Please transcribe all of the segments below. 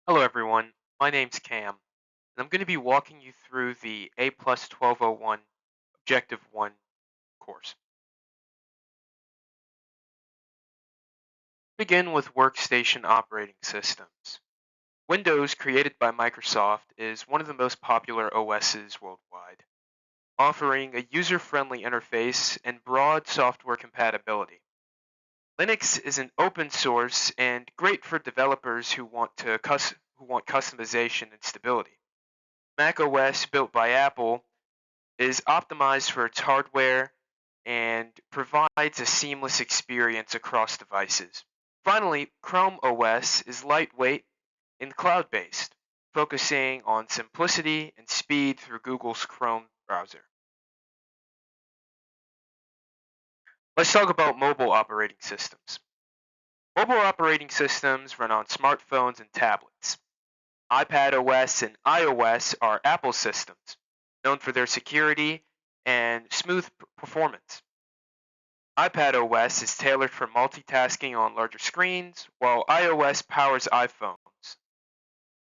Hello everyone, my name's Cam, and I'm going to be walking you through the A plus 1201 Objective 1 course. Begin with workstation operating systems. Windows, created by Microsoft, is one of the most popular OSs worldwide, offering a user-friendly interface and broad software compatibility. Linux is an open source and great for developers who want customization and stability. macOS, built by Apple, is optimized for its hardware and provides a seamless experience across devices. Finally, Chrome OS is lightweight and cloud based, focusing on simplicity and speed through Google's Chrome browser. Let's talk about mobile operating systems. Mobile operating systems run on smartphones and tablets. iPadOS and iOS are Apple systems, known for their security and smooth performance. iPadOS is tailored for multitasking on larger screens, while iOS powers iPhones.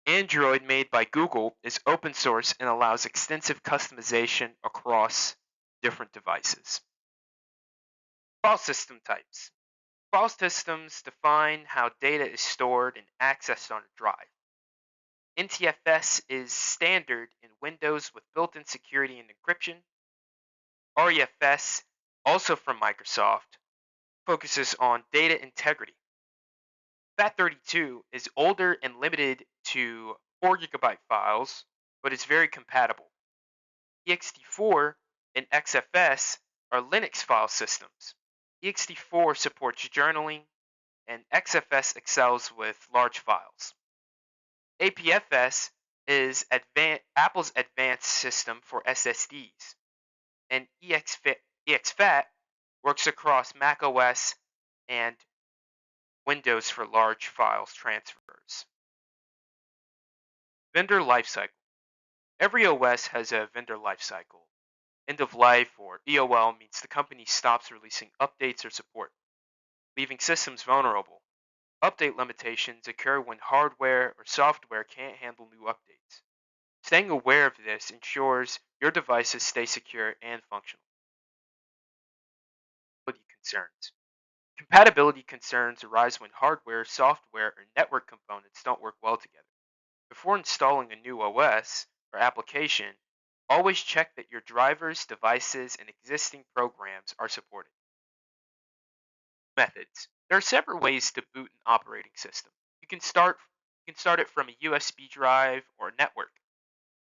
Android, made by Google, is open source and allows extensive customization across different devices. File system types. File systems define how data is stored and accessed on a drive. NTFS is standard in Windows with built-in security and encryption. REFS, also from Microsoft, focuses on data integrity. FAT32 is older and limited to 4 GB files, but is very compatible. ext4 and XFS are Linux file systems. ext4 supports journaling, and XFS excels with large files. APFS is Apple's advanced system for SSDs, and EXFAT works across macOS and Windows for large files transfers. Vendor lifecycle. Every OS has a vendor lifecycle. End of life, or EOL, means the company stops releasing updates or support, leaving systems vulnerable. Update limitations occur when hardware or software can't handle new updates. Staying aware of this ensures your devices stay secure and functional. Concerns. Compatibility concerns arise when hardware, software, or network components don't work well together. Before installing a new OS or application, always check that your drivers, devices, and existing programs are supported. Methods. There are several ways to boot an operating system. You can start it from a USB drive or a network.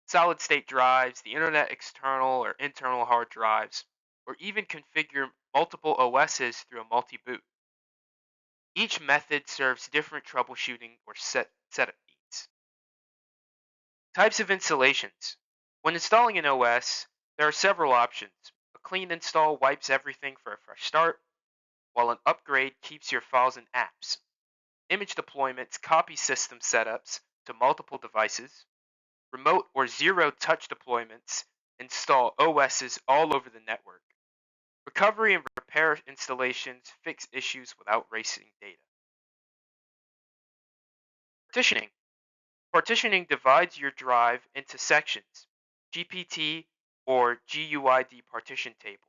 Solid state drives, the internet external or internal hard drives, or even configure multiple OSs through a multi-boot. Each method serves different troubleshooting or setup needs. Types of installations. When installing an OS, there are several options. A clean install wipes everything for a fresh start, while an upgrade keeps your files and apps. Image deployments copy system setups to multiple devices. Remote or zero touch deployments install OSs all over the network. Recovery and repair installations fix issues without erasing data. Partitioning. Partitioning divides your drive into sections. GPT or GUID partition table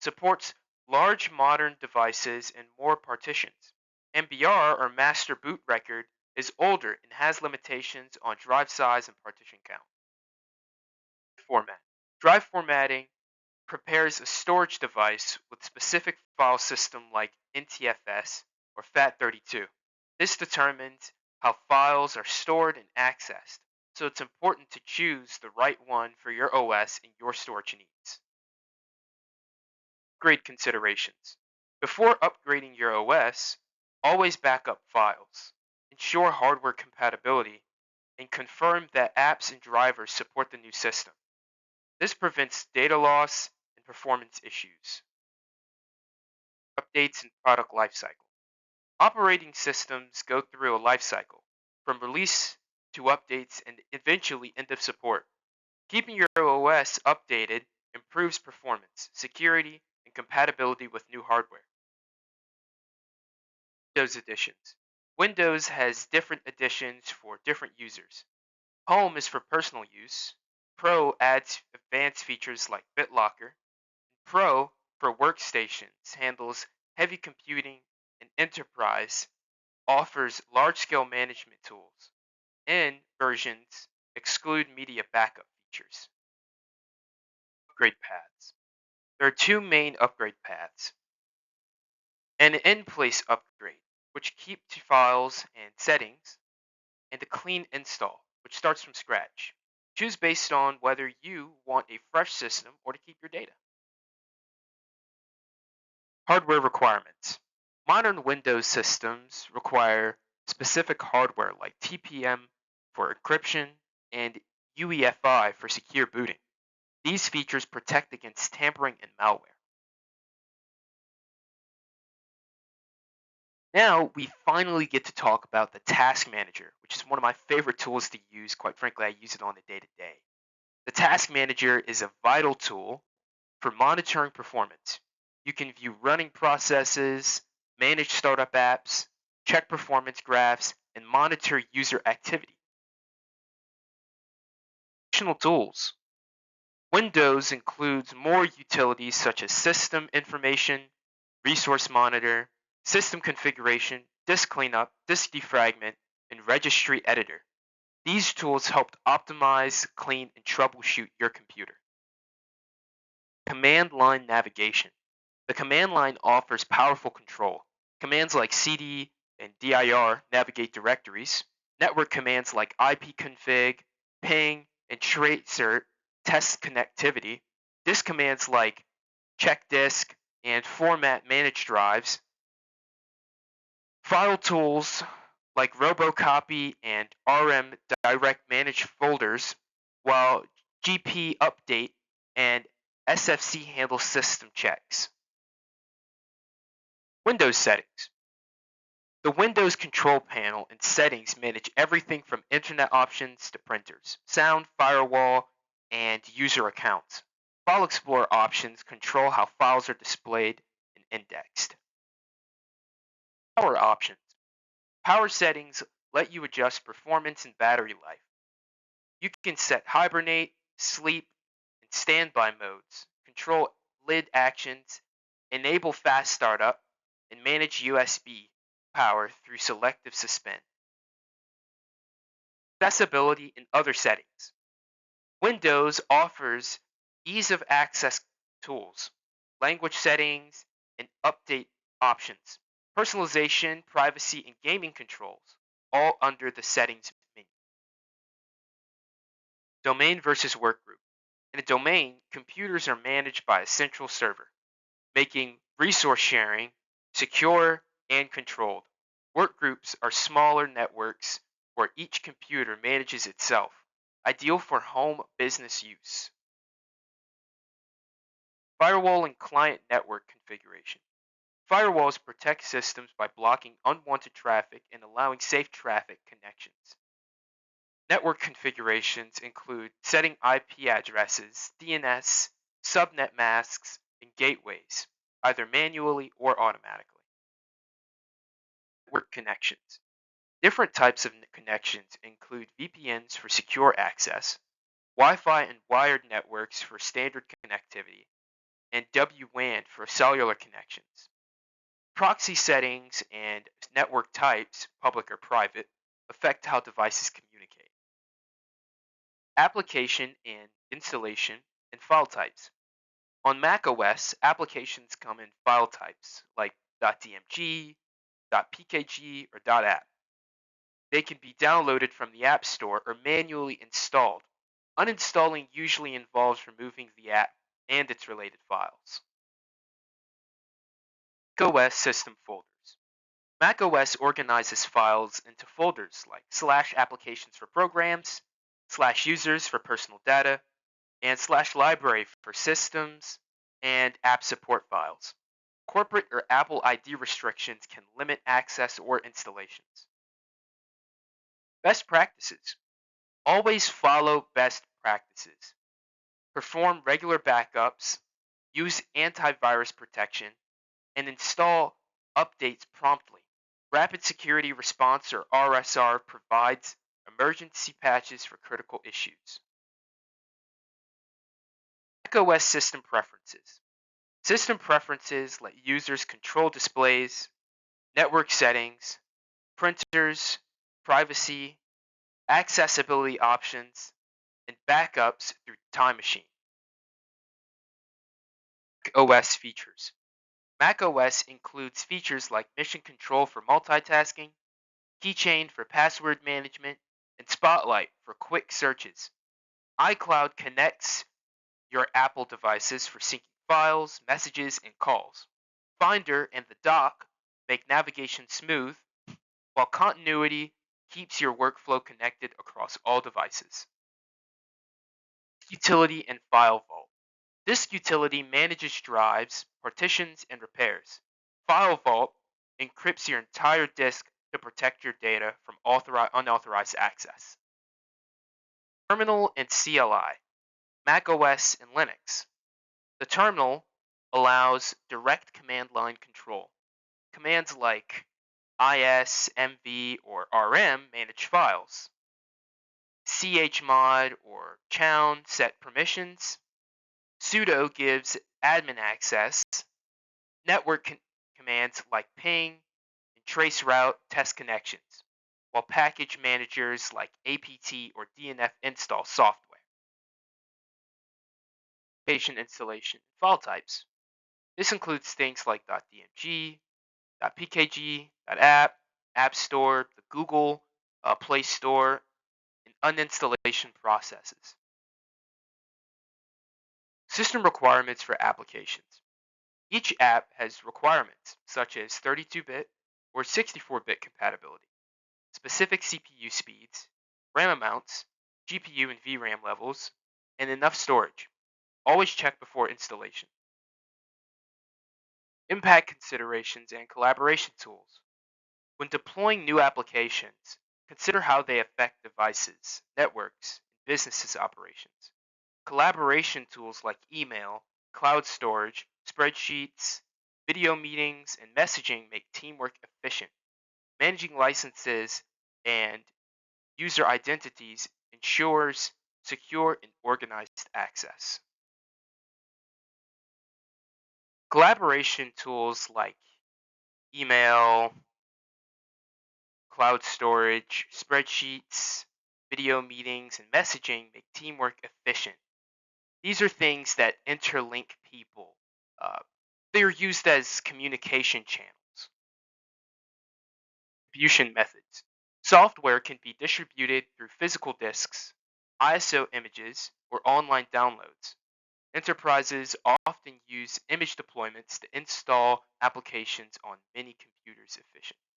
supports large modern devices and more partitions. MBR, or master boot record, is older and has limitations on drive size and partition count. Format. Drive formatting prepares a storage device with specific file system like NTFS or FAT32. This determines how files are stored and accessed, so it's important to choose the right one for your OS and your storage needs. Upgrade considerations. Before upgrading your OS, always back up files, ensure hardware compatibility, and confirm that apps and drivers support the new system. This prevents data loss and performance issues. Updates and product lifecycle. Operating systems go through a lifecycle, from release to updates and eventually end of support. Keeping your OS updated improves performance, security, and compatibility with new hardware. Windows editions. Windows has different editions for different users. Home is for personal use. Pro adds advanced features like BitLocker. Pro for workstations handles heavy computing, and Enterprise offers large-scale management tools. N versions exclude media backup features. Upgrade paths. There are two main upgrade paths. An in-place upgrade, which keeps files and settings, and a clean install, which starts from scratch. Choose based on whether you want a fresh system or to keep your data. Hardware requirements. Modern Windows systems require specific hardware like TPM for encryption and UEFI for secure booting. These features protect against tampering and malware. Now we finally get to talk about the Task Manager, which is one of my favorite tools to use. Quite frankly, I use it on a day to day. The Task Manager is a vital tool for monitoring performance. You can view running processes, manage startup apps, check performance graphs, and monitor user activity. Additional tools. Windows includes more utilities such as System Information, Resource Monitor, System Configuration, Disk Cleanup, Disk Defragment, and Registry Editor. These tools help optimize, clean, and troubleshoot your computer. Command line navigation. The command line offers powerful control. Commands like cd and dir navigate directories. Network commands like ipconfig, ping, and tracer test connectivity. Disk commands like check disk and format manage drives. File tools like robocopy and rm direct manage folders, while gp update and sfc handle system checks. Windows settings. The Windows control panel and settings manage everything from internet options to printers, sound, firewall, and user accounts. File Explorer options control how files are displayed and indexed. Power options. Power settings let you adjust performance and battery life. You can set hibernate, sleep, and standby modes, control lid actions, enable fast startup, and manage USB power through selective suspend. Accessibility and other settings. Windows offers ease of access tools, language settings, and update options, personalization, privacy, and gaming controls, all under the settings menu. Domain versus workgroup. In a domain, computers are managed by a central server, making resource sharing secure and controlled. Workgroups are smaller networks where each computer manages itself, ideal for home business use. Firewall and client network configuration. Firewalls protect systems by blocking unwanted traffic and allowing safe traffic connections. Network configurations include setting IP addresses, DNS, subnet masks, and gateways, either manually or automatically. Network connections. Different types of connections include VPNs for secure access, Wi-Fi and wired networks for standard connectivity, and WWAN for cellular connections. Proxy settings and network types, public or private, affect how devices communicate. Application and installation and file types. On macOS, applications come in file types like .dmg, .pkg, or .app. They can be downloaded from the App Store or manually installed. Uninstalling usually involves removing the app and its related files. macOS system folders. macOS organizes files into folders like /applications for programs, /users for personal data, and /library for systems and app support files. Corporate or Apple ID restrictions can limit access or installations. Best practices. Always follow best practices. Perform regular backups, use antivirus protection, and install updates promptly. Rapid Security Response or RSR provides emergency patches for critical issues. macOS System Preferences. System preferences let users control displays, network settings, printers, privacy, accessibility options, and backups through Time Machine. macOS features. macOS includes features like Mission Control for multitasking, Keychain for password management, and Spotlight for quick searches. iCloud connects your Apple devices for syncing files, messages, and calls. Finder and the dock make navigation smooth, while Continuity keeps your workflow connected across all devices. Utility and File Vault. This utility manages drives, partitions, and repairs. File Vault encrypts your entire disk to protect your data from unauthorized access. Terminal and CLI. macOS and Linux. The terminal allows direct command line control. Commands like is, mv, or rm manage files. chmod or chown set permissions. Sudo gives admin access. Network commands like ping and traceroute test connections, while package managers like apt or dnf install software. Application installation and file types. This includes things like .dmg, .pkg, .app, App Store, the Google Play Store, and uninstallation processes. System requirements for applications. Each app has requirements such as 32-bit or 64-bit compatibility, specific CPU speeds, RAM amounts, GPU and VRAM levels, and enough storage. Always check before installation. Impact considerations and collaboration tools. When deploying new applications, consider how they affect devices, networks, and businesses' operations. Collaboration tools like email, cloud storage, spreadsheets, video meetings, and messaging make teamwork efficient. Managing licenses and user identities ensures secure and organized access. Collaboration tools like email, cloud storage, spreadsheets, video meetings, and messaging make teamwork efficient. These are things that interlink people. Uh, they are used as communication channels. Distribution methods. Software can be distributed through physical disks, ISO images, or online downloads. Enterprises often use image deployments to install applications on many computers efficiently.